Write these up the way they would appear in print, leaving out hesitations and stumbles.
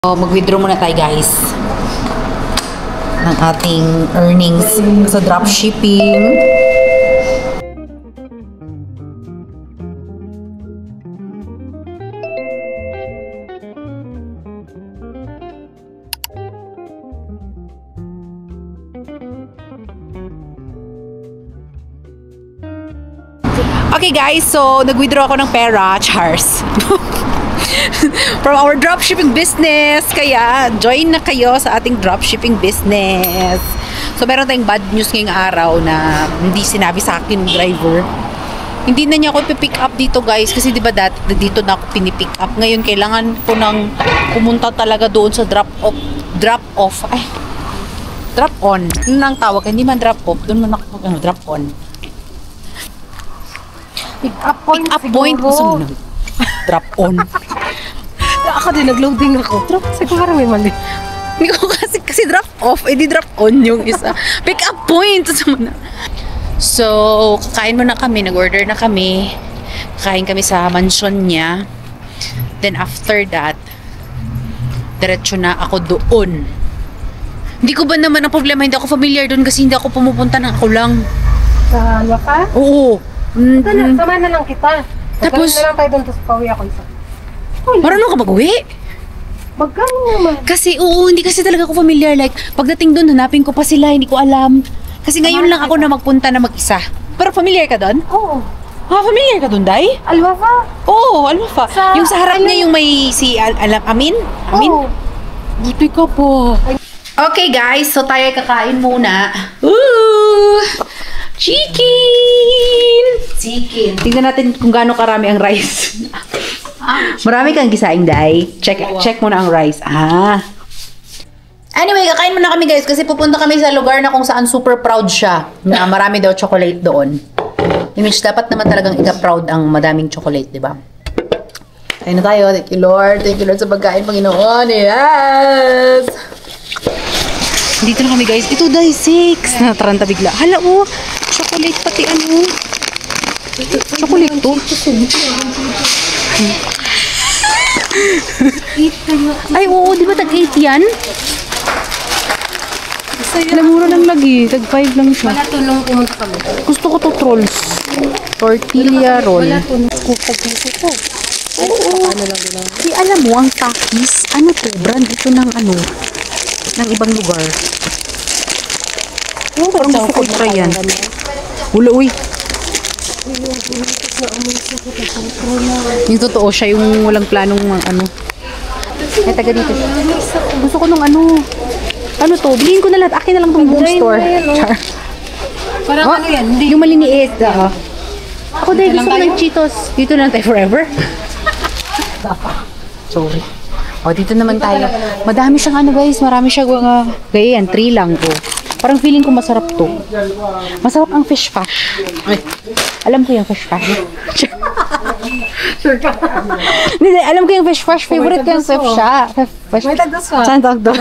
So, mag-withdraw muna tayo guys ng ating earnings sa dropshipping. Okay guys, so nag-withdraw ako ng pera, Chars. From our dropshipping business. Kaya, join na kayo sa ating dropshipping business. So, meron tayong bad news ngayong araw na hindi sinabi sa akin ng driver. Hindi na niya ako pick up dito guys. Kasi diba dati dito na ako pinipick up. Ngayon, kailangan ko nang pumunta talaga doon sa drop on. Ano nang tawag? Hindi man drop off. Doon man ako drop on. Pick up point. Drop on. Ako din, nag-loading ako. Drop, siguro may mali. Hindi ko kasi drop off, di drop on yung isa. Pick up point. So, kakain muna kami, nag-order na kami. Kakain kami sa mansion niya. Then after that, diretso na ako doon. Hindi ko ba naman ang problema, hindi ako familiar doon kasi hindi ako pumupunta na ako lang. Sa Waka? Oo. Sama na lang kita. Tapos, na lang tayo doon, tapos pauwi ako isa. marunong ka mag-uwi? Magkano naman? Kasi, hindi kasi talaga ako familiar. Like, pagdating doon, hanapin ko pa sila, hindi ko alam. Kasi ngayon lang ako na magpunta na mag-isa. Pero familiar ka doon? Oo. Familiar ka doon, Day? Alwafa? Oo, Alwafa. Yung sa harap niya, yung may si Amin? Amin? Oo. Buti ka po. Okay, guys. So, tayo kakain muna. Ooh! Chicken! Tingnan natin kung gaano karami ang rice. Marami kang gisaing, Day. Check muna ang rice. Anyway, kakain muna kami guys kasi pupunta kami sa lugar na kung saan super proud siya na marami daw chocolate doon. Which dapat naman talagang ika-proud ang madaming chocolate, di ba? Kain na tayo. Thank you, Lord. Thank you, Lord, sa pagkain, Panginoon. Yes! Dito na kami guys. Ito, Day, 6. Nataranta bigla. Hala, chocolate pati ano. Chocolate to. Ay, oo, di ba tag-8 yan? Namura lang lagi. Tag-5 lang siya. Wala tulong pumunta kami. Gusto ko to trolls. Tortilla roll. Wala tulong. Pag-piso ko. Oo. Di alam mo, ang Takis, ano to? Brand ito ng ano? Ng ibang lugar. Parang gusto ko try yan. Hula, uy. Yung totoo siya, yung walang planong ano. Ay, taga dito siya. Gusto ko nung ano. Ano to? Bilhin ko na lahat. Akin na lang tong home store. Char. Parang ano yan? Hindi. Yung maliniit. Ako dahil gusto ko ng Cheetos. Dito na tayo forever. Sorry. Dito naman tayo. Madami siyang ano guys. Marami siya gaya yan. 3 lang ko. Parang feeling ko masarap to. Masarap ang fish fash. Ay. Alam ko yung fish fash. Sure ka? Hindi, alam ko yung fish fash. Favorite ko yung fish siya. May tagdos pa. Saan tagdos?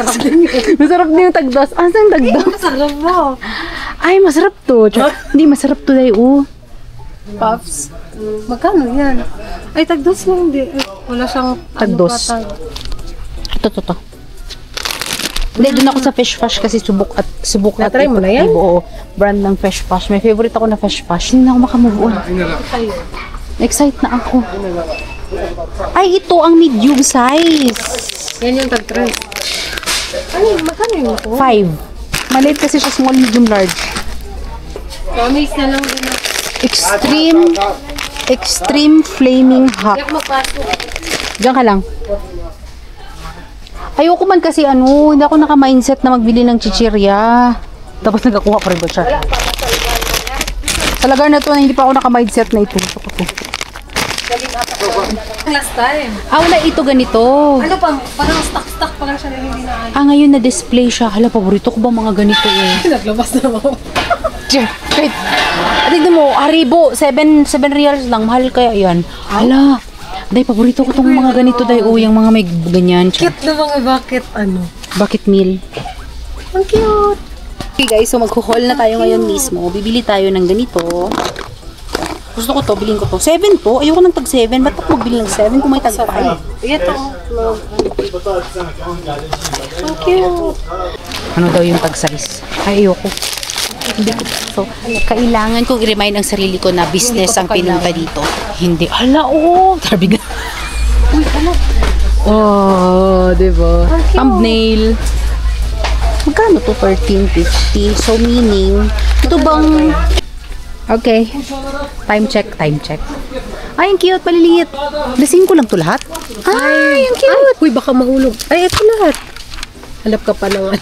Masarap din yung tagdos. Saan tagdos? Masarap mo. Ay, masarap to. Hindi, masarap to dahil Puffs. Magkano yan? Ay, tagdos mo hindi. Wala siyang Tagdos. Ito. Hindi, doon ako sa fish fash kasi subok at Na-try mo na yan? Oo, brand ng fish fash. May favorite ako na fish fash. Hindi na ako makamove on. Excite na ako. Ay, ito ang medium size. Yan yung tag-3. Ano, magkano yung ako? 5. Maliit kasi siya, small, medium, large. Promise na lang din ako. Extreme flaming hot. Yak magpasok. Diyan ka lang. Ayoko man kasi hindi ako naka-mindset na magbili ng chichirya. Tapos nagkakuha pa rin ba siya? Sa lugar na to, hindi pa ako naka-mindset na ito. Last time. Wala ito ganito. Ano pang, parang stock pa lang siya na hindi na ano. Ngayon na-display siya. Hala, paborito ko ba mga ganito Naglabas na ako. Wait. Tignan mo, Haribo, 7 reals lang. Mahal kaya yan. Hala. Day, paborito ko tong mga ganito, Day. Yung mga may ganyan. Cute na mga Bucket meal. Ang cute. Okay guys, so magho-haul na tayo ngayon mismo. Bibili tayo ng ganito. Gusto ko to, bilhin ko to. 7 to? Ayoko ng tag 7. Ba't ako magbili ng 7 kung may tag 5? Ito. So cute. Ano daw yung tag size? Ay, ayoko. Hindi ko. So, kailangan kong i-remind ang sarili ko na business ang pinunta dito. Hindi. Hala, Tarbi na. Uy, ano? Oh, diba? Ang cute. Thumbnail. Magkano to? 13.50. So, meaning, ito bang... Okay. Time check. Ay, ang cute. Maliliit. Lasing ko lang to lahat. Ay, ang cute. Uy, baka mahulog. Ay, ito lahat. Halap ka pa ng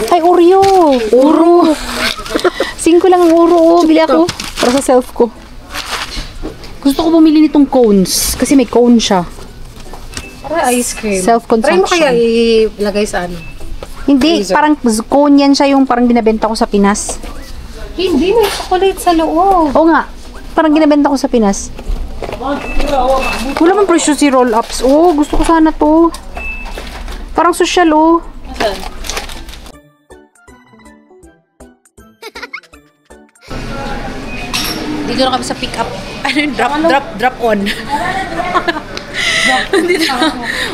Ay, Oreo. Uro. 5 lang ang uro. Bili ako. Para sa self ko. Gusto ko bumili nitong cones. Kasi may cone siya. Para ice cream. Self-consumption. Try mo kaya ilagay sa ano? Hindi. Freezer. Parang cone yan siya yung parang binabenta ko sa Pinas. Hindi, may chocolate sa loob. Oo nga. Parang ginabenta ko sa Pinas. Wala mang presyo si roll-ups. Oh, gusto ko sana to. Parang social, oh. Dito na kami sa pick up. Ano yung drop on.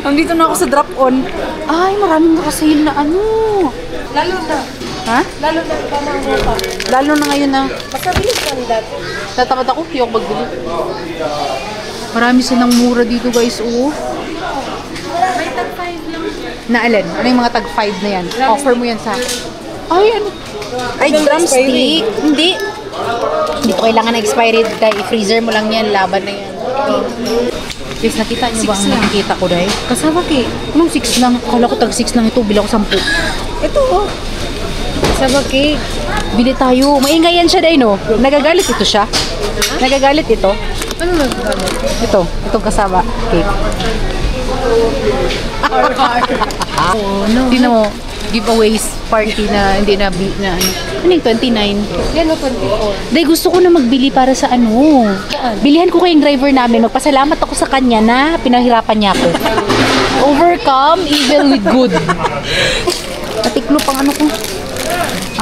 Andito na ako sa drop on. Ay, maraming nakasale na ano. Lalo na. Ha? Lalo na pamangko ka. Lalo na ngayon na. Masabilis lang dati. Tatamad ako, yung magbili. Marami silang mura dito, guys, oh. May tag 5 lang. Na alin? Ano yung mga tag 5 na yan? Offer mo yan sa akin. Ay, ano? Ay, drumstick. Hindi. Hindi ko kailangan na expired. I-freezer mo lang yan. Laban na yan. Guys, nakita nyo ba ang nakikita ko dahil? Kasama ki. Anong 6 lang? Akala ko tag 6 lang ito. Bila ko 10. Ito oh. Kasama ki. Bili tayo. Maingay yan siya dahil, no? Nagagalit ito siya. Nagagalit ito. Ano nagbago? Ito. Itong kasama. Cake. Oh no. Tingnan mo. Giveaways party na hindi na ano. Ano yung 29? Yan o 24. Dahil gusto ko na magbili para sa ano. Bilihan ko kayong driver namin. Magpasalamat ako sa kanya na pinahirapan niya ako. Overcome evil with good. Patiklo pang ano ko.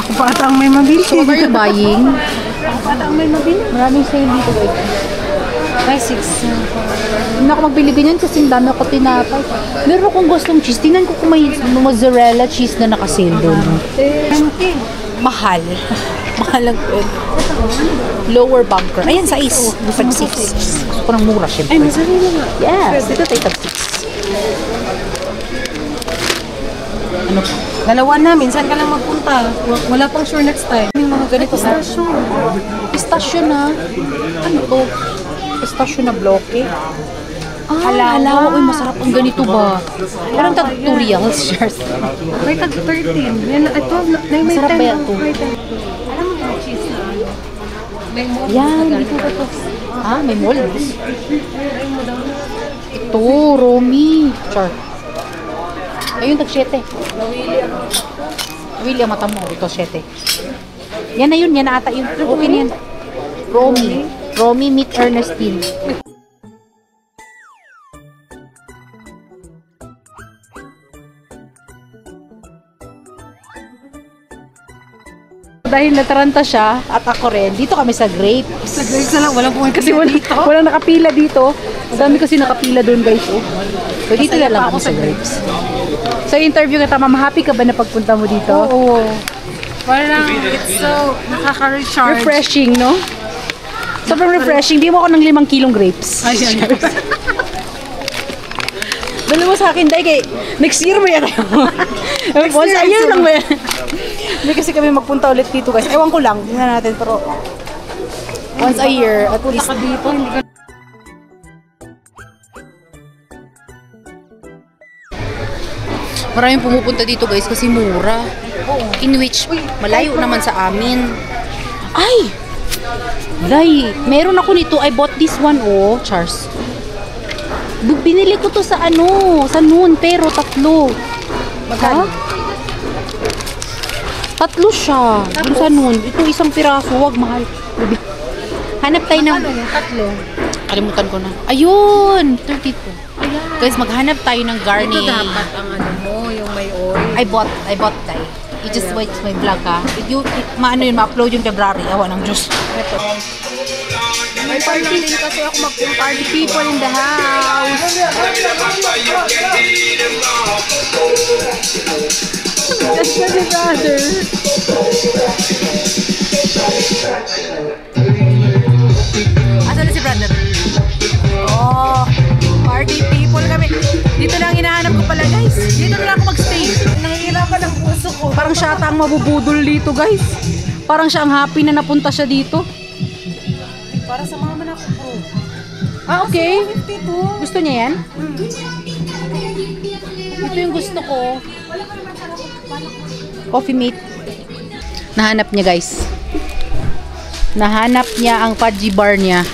Ako pa ata ang may mabili. So, what are you buying? Ako pa ata ang may mabili. Maraming sale dito, guys. Ay, 6. Hindi ako magbili ganyan kasi ang dami ako tinapay. Meron akong gustong cheese. Tingnan ko kung may mozzarella cheese na nakasale doon. Mahal. Mahal lang po. Lower bunker. Ayan, sa is. Tag 6. Gusto ko ng mura, syempre. Ay, masarap na nga. Yes, dito tayo tag 6. Ano pa? Dalawa na, minsan ka lang magpunta. Wala pang sure next time. May mga ganito na. Pistachio na. Ano to? Pistachio na bloke. Halawa. Uy, masarap ang ganito ba? Parang tag 2 reals, shares. May tag 13. Yan, ito, may Masarap 10. ba yan to? May 10. Alam mo yung cheese na? May mold. Yan, dito ba to? Ah, may molds. Ito, Romy. Char. Ayun, tag 7. Nawili ang mata mo. Ito, 7. Yan na yun, yan na ata yun. Okay na yan. Romy. Romy meet Ernestine. Dahil nataranta siya at ako rin, dito kami sa grapes. Sa grapes na lang, walang pumunta Kasi walang nakapila dito. Ang dami kasi nakapila doon, guys. Oh. So dito na lang kami sa grapes. So interview kita, ma'am, happy ka ba na pagpunta mo dito? Oo. Parang, it's so nakaka-recharge. Refreshing, no? Sobrang refreshing. Di mo ako ng 5 kilong grapes. Ayan. Dali mo sa akin, dahil kay next year mo yan. Once a year lang ba yan? Hindi kasi kami magpunta ulit dito, guys. Ewan ko lang, tingnan natin, pero once a year, at least. Punta ka dito, hindi ka... Maraming pumupunta dito, guys, kasi mura. In which, malayo naman sa amin. Ay! Day, meron ako nito. I bought this one, oh, Charles. Binili ko to sa ano, sa noon, pero tatlo. Magkano? Tatlo siya. Dun sa noon. Ito isang piraso, wag mahal. Hanap tayo ng... Ano yung tatlo? Kalimutan ko na. Ayun! 32. Ayan. Guys, maghanap tayo ng garni. Ito dapat ang ano mo, yung may oil. I bought tayo. You just watch my vlog, ha? Maano yun, ma-upload yung February. Awa ng Diyos. Ito. May party din kasi ako mag-party people in the house. That's the brother. Asan na si brother? Oh, party people kami. Dito lang hinahanap ko pala guys. Dito na lang ako magstay. Nangihirapan ang puso ko. Parang siya ata ang mabubudol dito guys. Parang siya ang happy na napunta siya dito. Para sa mama na ako, bro. Ah, okay. 52. Gusto niya yan? Ito yung gusto ko. Coffee mate. Nahanap niya guys. Nahanap niya ang fudgy bar niya.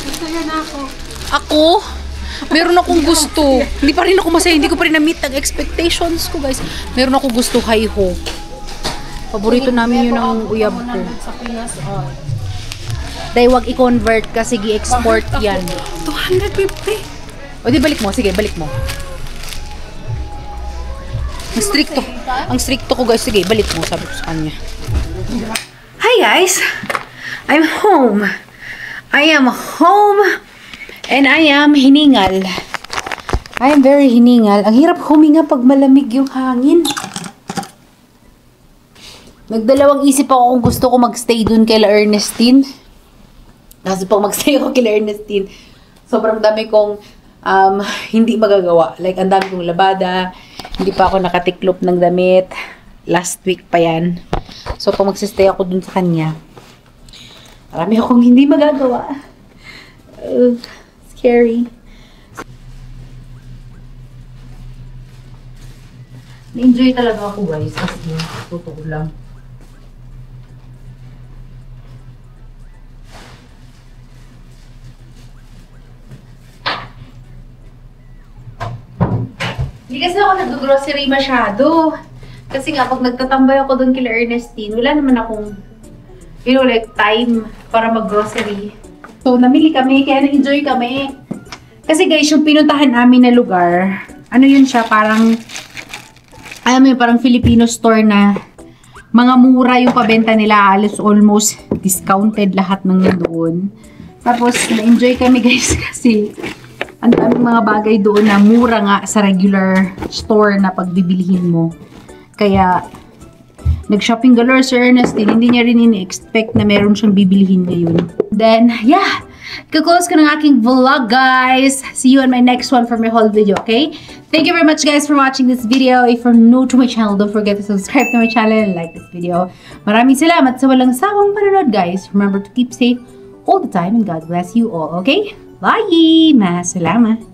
Gusto niya na ako. Ako? Meron akong gusto. Hindi pa rin ako masaya. Hindi ko pa rin na-meet ang expectations ko guys. Meron akong gusto hi-ho. Paborito namin yun ang uyab ko. Sa Pinas, oh. Dahil wag i-convert kasi i-export yan. 250. O di balik mo. Sige, balik mo. Ang stricto. Ang stricto ko guys. Sige, balik mo. Sabi ko sa kanya. Hi guys. I'm home. I am home. And I am hiningal. I am very hiningal. Ang hirap huminga pag malamig yung hangin. Nagdalawang isip ako kung gusto ko magstay dun kay La Ernestine. Kasi pag magstay ako kay La Ernestine, sobrang dami kong hindi magagawa. Like, ang dami kong labada. Hindi pa ako nakatiklop ng damit. Last week pa yan. So, pag magsistay ako dun sa kanya, marami akong hindi magagawa. Scary. Na-enjoy talaga ako guys. Kasi totoo lang. Hindi kasi ako nag-grocery masyado. Kasi nga, pag nagtatambay ako doon kila Ernestine, wala naman akong, you know, like, time para mag-grocery. So, namili kami, kaya na-enjoy kami. Kasi guys, yung pinuntahan namin na lugar, ano yun siya, parang, alam mo yun, parang Filipino store na mga mura yung pabenta nila, halos almost discounted lahat ng nandoon. Tapos, na-enjoy kami guys kasi ang daming mga bagay doon na mura nga sa regular store na pagbibilihin mo. Kaya, nag-shopping galore si Ernestine, hindi niya rin ini-expect na meron siyang bibilihin ngayon. Then, yeah! Kaklose ko ng aking vlog, guys. See you on my next one for my whole video, okay? Thank you very much, guys, for watching this video. If you're new to my channel, don't forget to subscribe to my channel and like this video. Maraming salamat sa walang sawang panonood, guys. Remember to keep safe all the time and God bless you all, okay? Bye! Masalamat!